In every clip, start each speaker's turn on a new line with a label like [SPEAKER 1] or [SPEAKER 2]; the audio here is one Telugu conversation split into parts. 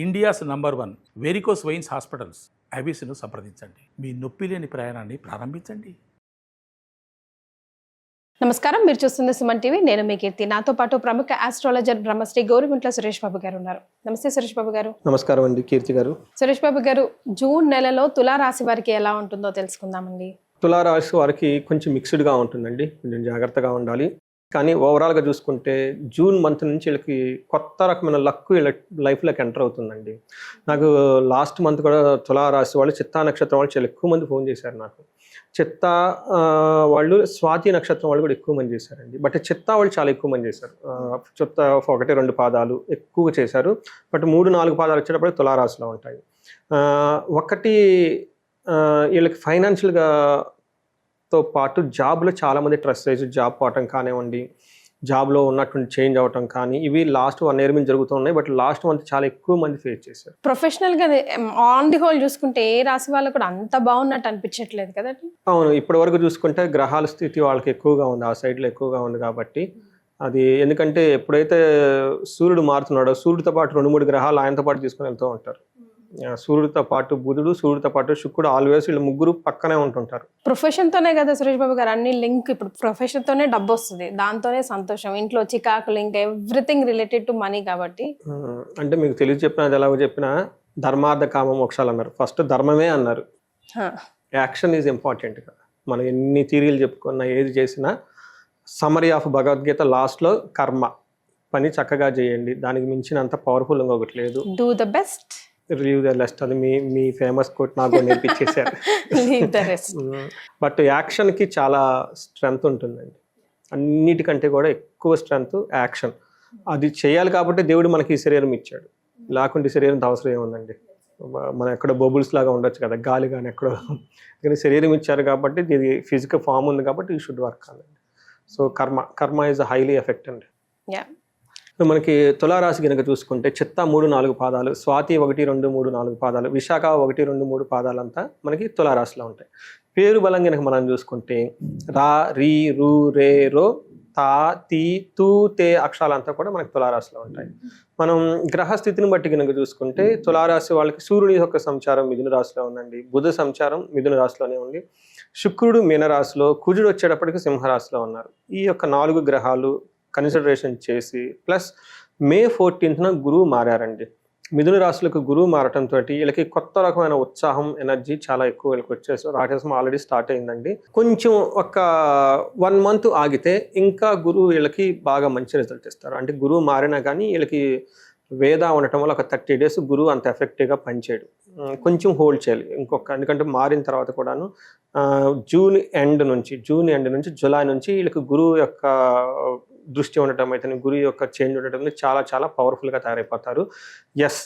[SPEAKER 1] India's number 1 varicose veins hospitals ఐబీసీను సంప్రదించండి. మీ నొప్పి లేని ప్రయాణాన్ని ప్రారంభించండి.
[SPEAKER 2] నమస్కారం, మీరు చూస్తుంది సుమన్ టీవీ. నేను మీ కీర్తి. నాతో పాటు ప్రముఖ ఆస్ట్రాలజర్ బ్రహ్మశ్రీ గౌరిగుంట్ల సురేష్ బాబు గారు ఉన్నారు. నమస్తే సురేష్ బాబు గారు.
[SPEAKER 3] నమస్కారం అండి కీర్తి గారు.
[SPEAKER 2] సురేష్ బాబు గారు, జూన్ నెలలో తులారాశి వారికి ఎలా ఉంటుందో తెలుసుకుందామండి.
[SPEAKER 3] తులారాశి వారికి కొంచెం మిక్స్డ్గా ఉంటుందండి, కొంచెం జాగ్రత్తగా ఉండాలి. కానీ ఓవరాల్గా చూసుకుంటే జూన్ మంత్ నుంచి వీళ్ళకి కొత్త రకమైన లక్ వీళ్ళ లైఫ్లోకి ఎంటర్ అవుతుందండి. నాకు లాస్ట్ మంత్ కూడా తులారాశి వాళ్ళు, చిత్తా నక్షత్రం వాళ్ళు చాలా ఎక్కువ మంది ఫోన్ చేశారు నాకు. చిత్తా వాళ్ళు, స్వాతి నక్షత్రం వాళ్ళు కూడా ఎక్కువ మంది చేశారండి. బట్ చిత్తా వాళ్ళు చాలా ఎక్కువ మంది చేశారు. చిత్తా 1-2 పాదాలు ఎక్కువగా చేశారు. బట్ 3-4 పాదాలు వచ్చేటప్పుడు తులారాశిలో ఉంటాయి. ఒకటి వీళ్ళకి ఫైనాన్షియల్గా తో పాటు జాబ్లో చాలామంది ట్రస్ట్ చేసి జాబ్ పోవటం కానివ్వండి, జాబ్లో ఉన్నటువంటి చేంజ్ అవ్వటం కానీ, ఇవి లాస్ట్ 1 year మీద జరుగుతున్నాయి. బట్ లాస్ట్ మంత్ చాలా ఎక్కువ మంది ఫేస్ చేశారు.
[SPEAKER 2] ప్రొఫెషనల్గా ఆన్ ది హోల్ చూసుకుంటే ఏ రాశి వాళ్ళకు కూడా అంత బాగున్నట్టు అనిపించట్లేదు కదండి.
[SPEAKER 3] అవును, ఇప్పటి వరకు చూసుకుంటే గ్రహాల స్థితి వాళ్ళకి ఎక్కువగా ఉంది, ఆ సైడ్లో ఎక్కువగా ఉంది. కాబట్టి అది ఎందుకంటే ఎప్పుడైతే సూర్యుడు మారుతున్నాడో, సూర్యుడితో పాటు 2-3 గ్రహాలు ఆయనతో పాటు తీసుకుని వెళ్తూ ఉంటారు. సూర్యుడితో పాటు బుధుడు, సూర్యుడితో పాటు శుక్రుడు, ఆల్వేస్ వీళ్ళు ముగ్గురు పక్కనే ఉంటుంటారు.
[SPEAKER 2] ప్రొఫెషన్ తోనే కదా సురేష్ బాబు గారు అన్ని లింక్. ఇప్పుడు ప్రొఫెషన్ తోనే డబ్బు వస్తుంది, దాంతోనే సంతోషం, ఇంట్లో చికాకులు, ఇంకా ఎవ్రీథింగ్ రిలేటెడ్ టు మనీ. కాబట్టి
[SPEAKER 3] అంటే మీకు తెలియ చెప్పినా, అది ఎలాగో చెప్పినా, ధర్మార్థ కామ మోక్షాలు అన్నారు. ఫస్ట్ ధర్మమే అన్నారు. యాక్షన్ ఈజ్ ఇంపార్టెంట్ కదా. మనం ఎన్ని థియరీలు చెప్పుకున్నా, ఏది చేసినా సమరీ ఆఫ్ భగవద్గీత లాస్ట్లో కర్మ, పని చక్కగా చేయండి, దానికి మించినంత పవర్ఫుల్ ఇంకొకటి లేదు.
[SPEAKER 2] Do the best,
[SPEAKER 3] leave the rest. అది మీ ఫేమస్ కోట్ నాకు నేర్పించేశారు. బట్ యాక్షన్కి చాలా స్ట్రెంగ్త్ ఉంటుందండి. అన్నిటికంటే కూడా ఎక్కువ స్ట్రెంగ్త్ యాక్షన్. అది చేయాలి కాబట్టి దేవుడు మనకి ఈ శరీరం ఇచ్చాడు. లేకుంటే శరీరం అవసరం ఏముందండి. మనం ఎక్కడో బబుల్స్ లాగా ఉండొచ్చు కదా, గాలి కానీ ఎక్కడో. కానీ శరీరం ఇచ్చారు కాబట్టి, ఇది ఫిజికల్ ఫామ్ ఉంది కాబట్టి ఈ షుడ్ వర్క్ అనండి. సో కర్మ ఈజ్ హైలీ ఎఫెక్ట్ అండి. మనకి తులారాశి కనుక చూసుకుంటే చిత్తా 3-4 పాదాలు, స్వాతి 1-2-3-4 పాదాలు, విశాఖ 1-2-3 పాదాలంతా మనకి తులారాశిలో ఉంటాయి. పేరు బలం కనుక మనం చూసుకుంటే రా, రీ, రు, రే, రో, తా, తీ, తూ, తే అక్షరాలంతా కూడా మనకి తులారాశిలో ఉంటాయి. మనం గ్రహస్థితిని బట్టి కనుక చూసుకుంటే తులారాశి వాళ్ళకి సూర్యుడి యొక్క సంచారం మిథున రాశిలో ఉందండి, బుధ సంచారం మిథున రాశిలోనే ఉంది, శుక్రుడు మీనరాశిలో, కుజుడు వచ్చేటప్పటికి సింహరాశిలో ఉన్నారు. ఈ యొక్క 4 గ్రహాలు కన్సిడరేషన్ చేసి ప్లస్ May 14th గురువు మారారండి. మిథున రాశులకు గురువు మారటంతో వీళ్ళకి కొత్త రకమైన ఉత్సాహం, ఎనర్జీ చాలా ఎక్కువ వీళ్ళకి వచ్చేసి రాక్షసం ఆల్రెడీ స్టార్ట్ అయిందండి. కొంచెం ఒక 1 month ఆగితే ఇంకా గురువు వీళ్ళకి బాగా మంచి రిజల్ట్ ఇస్తారు. అంటే గురువు మారినా కానీ వీళ్ళకి వేద ఉండటం వల్ల ఒక 30 days గురువు అంత ఎఫెక్టివ్గా పనిచేయడు. కొంచెం హోల్డ్ చేయాలి ఎందుకంటే మారిన తర్వాత కూడాను జూన్ ఎండ్ నుంచి జూలై నుంచి వీళ్ళకి గురువు యొక్క దృష్టి ఉండటం అయితే, గురు యొక్క చేంజ్ ఉండటం చాలా చాలా పవర్ఫుల్గా తయారైపోతారు. ఎస్,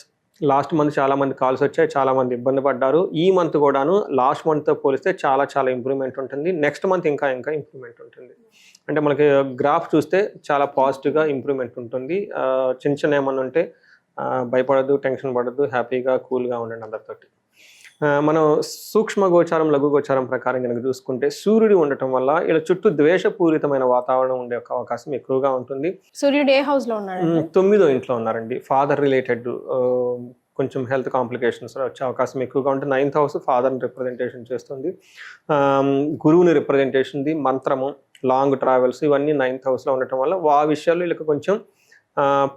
[SPEAKER 3] లాస్ట్ మంత్ చాలా మంది కాల్స్ వచ్చాయి, చాలా మంది ఇబ్బంది పడ్డారు. ఈ మంత్ కూడాను లాస్ట్ మంత్తో పోలిస్తే చాలా చాలా ఇంప్రూవ్మెంట్ ఉంటుంది. నెక్స్ట్ మంత్ ఇంకా ఇంప్రూవ్మెంట్ ఉంటుంది. అంటే మనకి గ్రాఫ్ చూస్తే చాలా పాజిటివ్గా ఇంప్రూవ్మెంట్ ఉంటుంది. చిన్న ఏమన్నా ఉంటే భయపడద్దు, టెన్షన్ పడద్దు, హ్యాపీగా కూల్గా ఉండండి అందరితోటి. మనం సూక్ష్మ గోచారం, లఘు గోచారం ప్రకారం కనుక చూసుకుంటే సూర్యుడు ఉండటం వల్ల ఇలా చుట్టూ ద్వేషపూరితమైన వాతావరణం ఉండే అవకాశం ఎక్కువగా ఉంటుంది.
[SPEAKER 2] సూర్యుడు ఏ హౌస్ లో ఉన్నాడు?
[SPEAKER 3] 9వ ఇంట్లో ఉన్నారండి. ఫాదర్ రిలేటెడ్ కొంచెం హెల్త్ కాంప్లికేషన్స్ వచ్చే అవకాశం ఎక్కువగా ఉంటుంది. 9th house ఫాదర్ని రిప్రజెంటేషన్ చేస్తుంది, గురువుని రిప్రజెంటేషన్, మంత్రము, లాంగ్ ట్రావెల్స్, ఇవన్నీ 9th house ఉండటం వల్ల ఆ విషయాల్లో వీళ్ళకి కొంచెం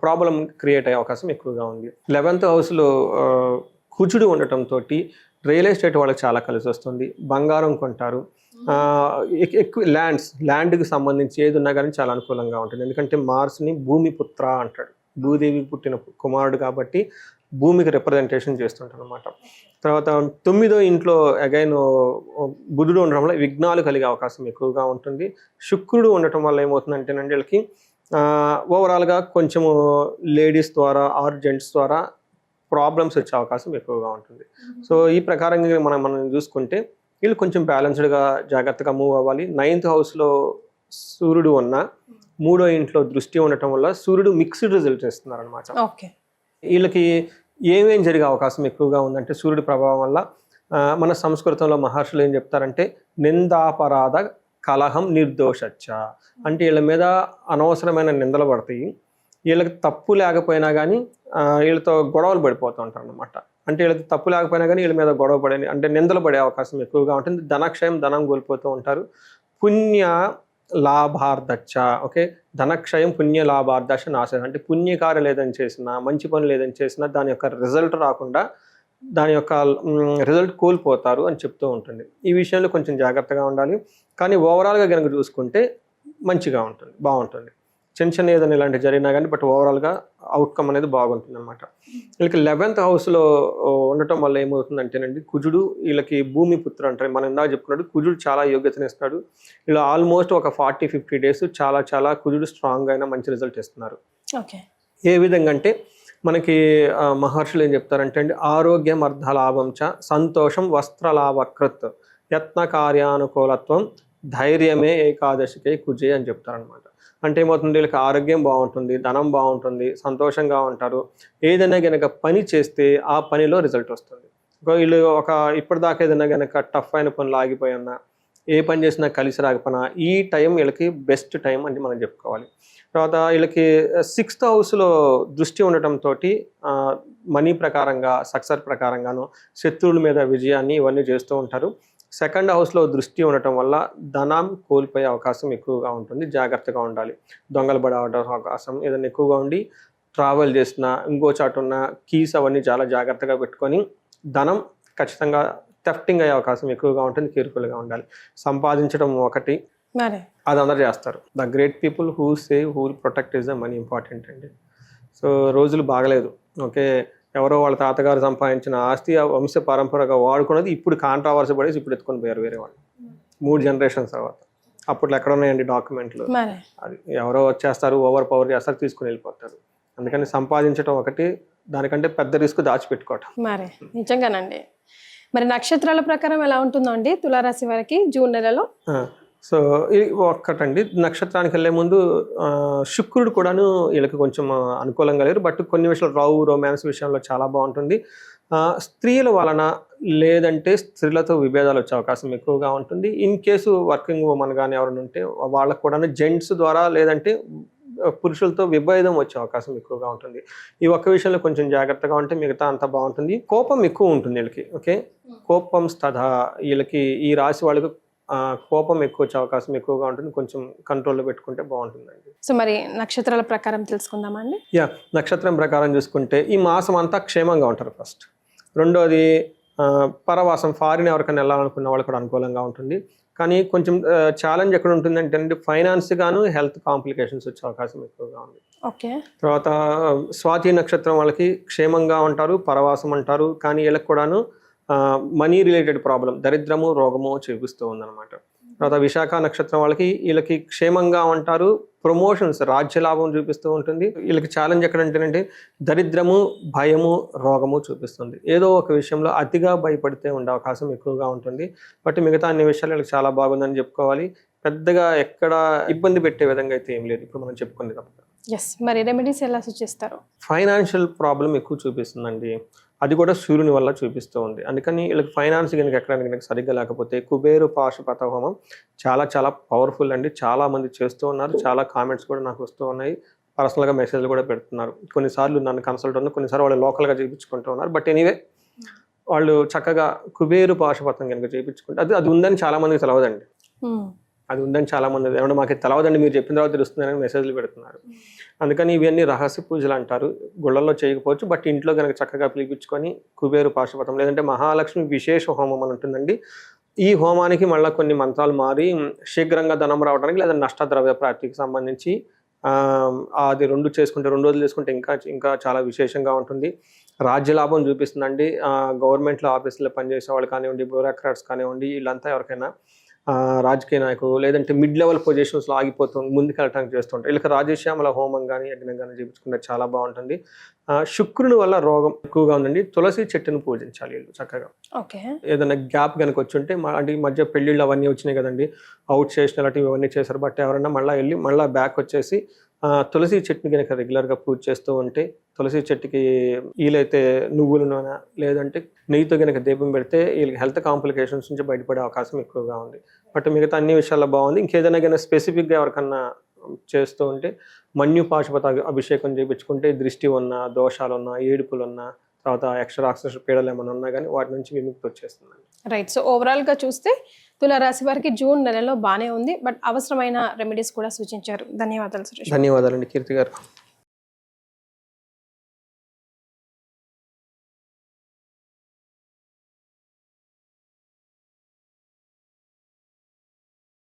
[SPEAKER 3] ప్రాబ్లం క్రియేట్ అయ్యే అవకాశం ఎక్కువగా ఉంది. 11th house కుజుడు ఉండటంతో రియల్ ఎస్టేట్ వాళ్ళకి చాలా కలిసి వస్తుంది. బంగారం కొంటారు, ఎక్కువ ల్యాండ్కి సంబంధించి ఏది ఉన్నా కానీ చాలా అనుకూలంగా ఉంటుంది. ఎందుకంటే మార్స్ని భూమి పుత్ర అంటాడు, భూదేవికి పుట్టిన కుమారుడు కాబట్టి భూమికి రిప్రజెంటేషన్ చేస్తుంటారు అనమాట. తర్వాత 9వ ఇంట్లో అగైన్ బుధుడు ఉండటం వల్ల విఘ్నాలు కలిగే అవకాశం ఎక్కువగా ఉంటుంది. శుక్రుడు ఉండటం వల్ల ఏమవుతుందంటేనండి వీళ్ళకి ఓవరాల్గా కొంచెము లేడీస్ ద్వారా ఆర్ జెంట్స్ ద్వారా ప్రాబ్లమ్స్ వచ్చే అవకాశం ఎక్కువగా ఉంటుంది. సో ఈ ప్రకారంగా మనం చూసుకుంటే వీళ్ళు కొంచెం బ్యాలెన్స్డ్గా జాగ్రత్తగా మూవ్ అవ్వాలి. 9th house సూర్యుడు ఉన్న 3వ ఇంట్లో దృష్టి ఉండటం వల్ల సూర్యుడు మిక్స్డ్ రిజల్ట్ ఇస్తున్నారు అనమాట. వీళ్ళకి ఏమేం జరిగే అవకాశం ఎక్కువగా ఉందంటే సూర్యుడి ప్రభావం వల్ల మన సంస్కృతంలో మహర్షులు ఏం చెప్తారంటే నిందాపరాధ కలహం నిర్దోషచ్చ, అంటే వీళ్ళ మీద అనవసరమైన నిందలు పడతాయి. వీళ్ళకి తప్పు లేకపోయినా కానీ వీళ్ళతో గొడవలు పడిపోతూ ఉంటారు అనమాట. అంటే వీళ్ళకి తప్పు లేకపోయినా కానీ వీళ్ళ మీద గొడవ పడే అంటే నిందలు పడే అవకాశం ఎక్కువగా ఉంటుంది. ధనక్షయం, ధనం కోల్పోతూ ఉంటారు. పుణ్య లాభార్ధచ్చ, ఓకే, ధనక్షయం పుణ్య లాభార్ధశ నాశనం. అంటే పుణ్యకార్యం లేదని చేసినా, మంచి పనులు లేదని చేసినా దాని యొక్క రిజల్ట్ రాకుండా దాని యొక్క రిజల్ట్ కోల్పోతారు అని చెప్తూ ఉంటుంది. ఈ విషయంలో కొంచెం జాగ్రత్తగా ఉండాలి. కానీ ఓవరాల్గా కనుక చూసుకుంటే మంచిగా ఉంటుంది, బాగుంటుంది. చిన్న చిన్న ఏదైనా ఇలాంటివి జరిగినా కానీ బట్ ఓవరాల్గా అవుట్కమ్ అనేది బాగుంటుంది అనమాట. వీళ్ళకి 11th హౌస్లో ఉండటం వల్ల ఏమవుతుందంటేనండి, కుజుడు వీళ్ళకి భూమి పుత్రుడు అంటారు. మనం ఇందాక చెప్పుకున్నాడు కుజుడు చాలా యోగ్యతను ఇస్తాడు. ఇలా ఆల్మోస్ట్ ఒక 40-50 డేస్ చాలా కుజుడు స్ట్రాంగ్ అయినా మంచి రిజల్ట్ ఇస్తున్నారు.
[SPEAKER 2] ఓకే,
[SPEAKER 3] ఏ విధంగా అంటే మనకి మహర్షులు ఏం చెప్తారంటే అండి, ఆరోగ్యం అర్ధలాభం చ సంతోషం వస్త్రలాభకృత్ యత్న కార్యానుకూలత్వం ధైర్యమే ఏకాదశికే కుజే అని చెప్తారనమాట. అంటే ఏమవుతుంది, వీళ్ళకి ఆరోగ్యం బాగుంటుంది, ధనం బాగుంటుంది, సంతోషంగా ఉంటారు. ఏదైనా కనుక పని చేస్తే ఆ పనిలో రిజల్ట్ వస్తుంది. వీళ్ళు ఇప్పటిదాకా ఏదైనా కనుక టఫ్ అయిన పనులు ఆగిపోయినా, ఏ పని చేసినా కలిసి రాకపోయినా ఈ టైం వీళ్ళకి బెస్ట్ టైం అని మనం చెప్పుకోవాలి. తర్వాత వీళ్ళకి 6th హౌస్లో దృష్టి ఉండటంతో మనీ ప్రకారంగా, సక్సెస్ ప్రకారంగాను శత్రువుల మీద విజయాన్ని ఇవన్నీ చేస్తూ ఉంటారు. 2nd హౌస్లో దృష్టి ఉండటం వల్ల ధనం కోల్పోయే అవకాశం ఎక్కువగా ఉంటుంది. జాగ్రత్తగా ఉండాలి. దొంగలు పడే అవకాశం ఏదైనా ఎక్కువగా ఉండి, ట్రావెల్ చేసిన ఇంకో చాటు ఉన్న కీస్ అవన్నీ చాలా జాగ్రత్తగా పెట్టుకొని, ధనం ఖచ్చితంగా థెఫ్టింగ్ అయ్యే అవకాశం ఎక్కువగా ఉంటుంది. కేర్ఫుల్గా ఉండాలి. సంపాదించడం ఒకటి, అది అందరూ చేస్తారు. The great people who save who protect is the money important అండి. సో రోజులు బాగలేదు. ఓకే, ఎవరో వాళ్ళ తాతగారు సంపాదించిన ఆస్తి వంశ పరంపరగా వాడుకున్నది ఇప్పుడు కాంట్రావర్సీ పడేసి ఇప్పుడు ఎత్తుకొని పోయారు వేరే వాళ్ళు 3 generations తర్వాత. అప్పట్లో ఎక్కడ ఉన్నాయండి డాక్యుమెంట్లు? అది ఎవరో వచ్చేస్తారు, ఓవర్ పవర్ చేస్తారు, తీసుకుని వెళ్ళిపోతారు. అందుకని సంపాదించడం ఒకటి, దానికంటే పెద్ద రిస్క్ దాచిపెట్టుకోవటం.
[SPEAKER 2] మరి నిజంగానండి. మరి నక్షత్రాల ప్రకారం ఎలా ఉంటుందో అండి తులారాశి వారికి జూన్ నెలలో?
[SPEAKER 3] సో ఇది ఒక్కటండి. నక్షత్రానికి వెళ్ళే ముందు శుక్రుడు కూడాను వీళ్ళకి కొంచెం అనుకూలంగా లేరు. బట్ కొన్ని విషయాలు రొమాన్స్ విషయంలో చాలా బాగుంటుంది. స్త్రీల వలన లేదంటే స్త్రీలతో విభేదాలు వచ్చే అవకాశం ఎక్కువగా ఉంటుంది. ఇన్ కేసు వర్కింగ్ ఉమెన్ కానీ ఎవరైనా ఉంటే వాళ్ళకు కూడా జెంట్స్ ద్వారా లేదంటే పురుషులతో విభేదం వచ్చే అవకాశం ఎక్కువగా ఉంటుంది. ఈ ఒక్క విషయంలో కొంచెం జాగ్రత్తగా ఉంటే మిగతా అంతా బాగుంటుంది. కోపం ఎక్కువ ఉంటుంది వీళ్ళకి. ఓకే, కోపం స్తథ వీళ్ళకి ఈ రాశి వాళ్ళకి కోపం ఎక్కువ వచ్చే అవకాశం ఎక్కువగా ఉంటుంది. కొంచెం కంట్రోల్లో పెట్టుకుంటే బాగుంటుందండి.
[SPEAKER 2] సో మరి నక్షత్రాల ప్రకారం తెలుసుకుందామండి.
[SPEAKER 3] నక్షత్రం ప్రకారం చూసుకుంటే ఈ మాసం అంతా క్షేమంగా ఉంటారు ఫస్ట్. రెండోది పరవాసం, ఫారిన్ ఎవరికైనా వెళ్ళాలనుకున్న వాళ్ళు కూడా అనుకూలంగా ఉంటుంది. కానీ కొంచెం ఛాలెంజ్ ఎక్కడ ఉంటుందంటే అండి, ఫైనాన్స్ గాను హెల్త్ కాంప్లికేషన్స్ వచ్చే అవకాశం ఎక్కువగా ఉంది.
[SPEAKER 2] ఓకే, తర్వాత
[SPEAKER 3] స్వాతి నక్షత్రం వాళ్ళకి క్షేమంగా ఉంటారు, పరవాసం అంటారు. కానీ వీళ్ళకి కూడాను మనీ రిలేటెడ్ ప్రాబ్లం, దరిద్రము, రోగము చూపిస్తూ ఉందన్నమాట. తర్వాత విశాఖ నక్షత్రం వాళ్ళకి వీళ్ళకి క్షేమంగా ఉంటారు, ప్రమోషన్స్, రాజ్యలాభం చూపిస్తూ ఉంటుంది. వీళ్ళకి ఛాలెంజ్ ఎక్కడంటేనంటే దరిద్రము, భయము, రోగము చూపిస్తుంది. ఏదో ఒక విషయంలో అతిగా భయపడితే ఉండే అవకాశం ఎక్కువగా ఉంటుంది. బట్ మిగతా అన్ని విషయాలు వీళ్ళకి చాలా బాగుందని చెప్పుకోవాలి. పెద్దగా ఎక్కడ ఇబ్బంది పెట్టే విధంగా అయితే ఏం లేదు ఇప్పుడు మనం చెప్పుకునే తప్ప.
[SPEAKER 2] మరి రెమెడీస్ ఎలా సూచిస్తారు?
[SPEAKER 3] ఫైనాన్షియల్ ప్రాబ్లం ఎక్కువ చూపిస్తుందండి. అది కూడా సూర్యుని వల్ల చూపిస్తూ ఉంది. అందుకని వీళ్ళకి ఫైనాన్స్ కనుక ఎక్కడానికి సరిగ్గా లేకపోతే కుబేరు పాశుపత హోమం చాలా పవర్ఫుల్ అండి. చాలా మంది చేస్తూ ఉన్నారు. చాలా కామెంట్స్ కూడా నాకు వస్తూ ఉన్నాయి. పర్సనల్గా మెసేజ్లు కూడా పెడుతున్నారు. కొన్నిసార్లు నన్ను కన్సల్ట్ ఉన్నారు, కొన్నిసార్లు వాళ్ళు లోకల్గా చేయించుకుంటూ ఉన్నారు. బట్ ఎనీవే వాళ్ళు చక్కగా కుబేరు పాశుపతం కనుక చేయించుకుంటే అది ఉందని చాలా మందికి తెలవదండి. అది ఉందని చాలా మంది ఏమన్నా మాకు తెలవదండి, మీరు చెప్పిన తర్వాత తెలుస్తుందని మెసేజ్లు పెడుతున్నారు. అందుకని ఇవన్నీ రహస్య పూజలు అంటారు. గుళ్ళల్లో చేయకపోవచ్చు, బట్ ఇంట్లో కనుక చక్కగా పిలిపించుకొని కుబేరు పాశుపతం లేదంటే మహాలక్ష్మి విశేష హోమం అని ఉంటుందండి. ఈ హోమానికి మళ్ళీ కొన్ని మంత్రాలు మారి శీఘ్రంగా ధనం రావడానికి లేదా నష్టద్రవ్య ప్రాప్తికి సంబంధించి అది 2 చేసుకుంటే 2 రోజులు చేసుకుంటే ఇంకా చాలా విశేషంగా ఉంటుంది. రాజ్యలాభం చూపిస్తుందండి. గవర్నమెంట్లో ఆఫీసులో పనిచేసే వాళ్ళు కానివ్వండి, బ్యూరోక్రాట్స్ కానివ్వండి, వీళ్ళంతా ఎవరికైనా రాజకీయ నాయకులు లేదంటే మిడ్ లెవెల్ పొజిషన్స్లో ఆగిపోతూ ముందుకెళ్ళటానికి చేస్తుంటారు. వీళ్ళకి రాజశ్యామల హోమం కానీ యజ్ఞం కానీ చేయించుకుంటే చాలా బాగుంటుంది. శుక్రుని వల్ల రోగం ఎక్కువగా ఉందండి. తులసి చెట్టును పూజించాలి వీళ్ళు చక్కగా. ఏదైనా గ్యాప్ కనుక వచ్చి ఉంటే అంటే ఈ మధ్య పెళ్ళిళ్ళు అవన్నీ వచ్చినాయి కదండి, అవుట్ చేసిన అలాంటివి ఇవన్నీ చేశారు. బట్ ఎవరైనా మళ్ళీ బ్యాక్ వచ్చేసి తులసి చెట్టుని కనుక రెగ్యులర్గా పూజ చేస్తూ ఉంటే, తులసి చెట్టుకి వీలైతే నువ్వుల నూనె లేదంటే నెయ్యితో కనుక దీపం పెడితే వీళ్ళకి హెల్త్ కాంప్లికేషన్స్ నుంచి బయటపడే అవకాశం ఎక్కువగా ఉంది. బట్ మిగతా అన్ని విషయాల్లో బాగుంది. ఇంకేదైనా కానీ స్పెసిఫిక్గా ఎవరికన్నా చేస్తూ ఉంటే మన్యు పాశుపత అభిషేకం చేయించుకుంటే దృష్టి ఉన్న దోషాలు ఉన్న ఏడుపులు ఉన్న తర్వాత అక్షరాక్షర పీడలు ఏమైనా ఉన్నా కానీ వాటి నుంచి విముక్తి వచ్చేస్తుందండి.
[SPEAKER 2] రైట్. సో ఓవరాల్గా చూస్తే తులారాశి వారికి జూన్ నెలలో బాగానే ఉంది, బట్ అవసరమైన రెమెడీస్ కూడా సూచించారు. ధన్యవాదాలు సురేష్.
[SPEAKER 3] ధన్యవాదాలండి కీర్తి గారు.